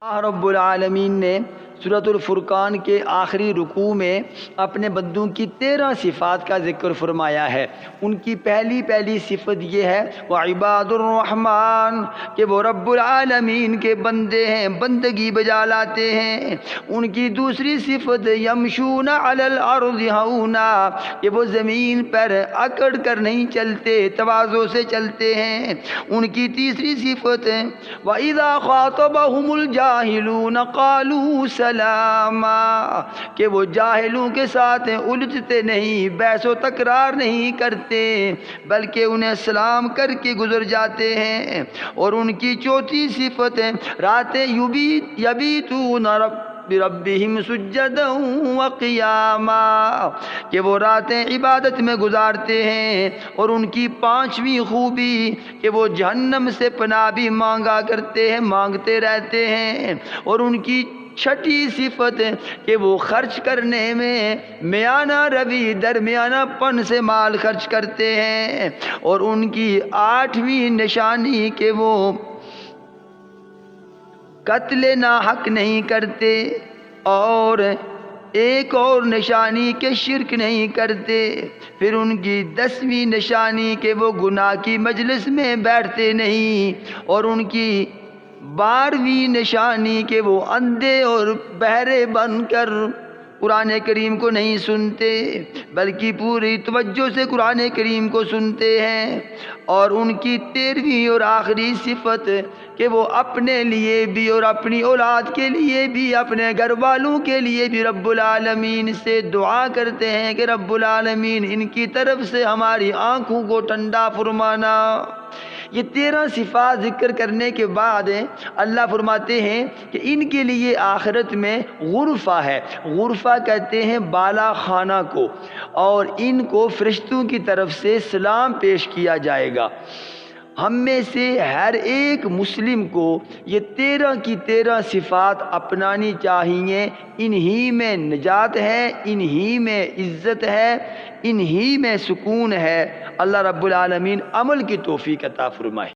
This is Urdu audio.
اللہ رب العالمین نے سورۃ الفرقان کے آخری رکوع میں اپنے بندوں کی 13 صفات کا ذکر فرمایا ہے۔ ان کی پہلی صفت یہ ہے وعباد الرحمن، کہ وہ رب العالمین کے بندے ہیں، بندگی بجا لاتے ہیں۔ ان کی دوسری صفت یمشون علی الارض ہونا، کہ وہ زمین پر اکڑ کر نہیں چلتے، تواضع سے چلتے ہیں۔ ان کی تیسری صفت وَإِذَا خَاطَبَهُمُ الْجَاهِلُونَ قَالُوا سَلَامًا، کہ وہ جاہلوں کے ساتھ الجھتے نہیں، بحث و تکرار نہیں کرتے، بلکہ انہیں سلام کر کے گزر جاتے ہیں۔ اور ان کی چوتھی صفت راتیں یبیتون بربہم سجدا وقیاما، کہ وہ راتیں عبادت میں گزارتے ہیں۔ اور ان کی پانچویں خوبی کہ وہ جہنم سے پناہ بھی مانگا کرتے ہیں، مانگتے رہتے ہیں۔ اور ان کی چھٹی صفت کہ وہ خرچ کرنے میں میانہ روی، درمیانہ پن سے مال خرچ کرتے ہیں۔ اور ان کی آٹھویں نشانی کہ وہ قتل ناحق نہیں کرتے، اور ایک اور نشانی کہ شرک نہیں کرتے۔ پھر ان کی 10ویں نشانی کہ وہ گناہ کی مجلس میں بیٹھتے نہیں۔ اور ان کی 12ویں نشانی کہ وہ اندھے اور بہرے بن کر قرآن کریم کو نہیں سنتے، بلکہ پوری توجہ سے قرآن کریم کو سنتے ہیں۔ اور ان کی 13ویں اور آخری صفت کہ وہ اپنے لیے بھی اور اپنی اولاد کے لیے بھی، اپنے گھر والوں کے لیے بھی رب العالمین سے دعا کرتے ہیں کہ رب العالمین ان کی طرف سے ہماری آنکھوں کو ٹھنڈا فرمانا۔ یہ 13 صفات ذکر کرنے کے بعد اللہ فرماتے ہیں کہ ان کے لیے آخرت میں غرفہ ہے۔ غرفہ کہتے ہیں بالا خانہ کو، اور ان کو فرشتوں کی طرف سے سلام پیش کیا جائے گا۔ ہم میں سے ہر ایک مسلم کو یہ 13 کی 13 صفات اپنانی چاہیے۔ انہی میں نجات ہے، انہی میں عزت ہے، انہی میں سکون ہے۔ اللہ رب العالمین عمل کی توفیق عطا فرمائے۔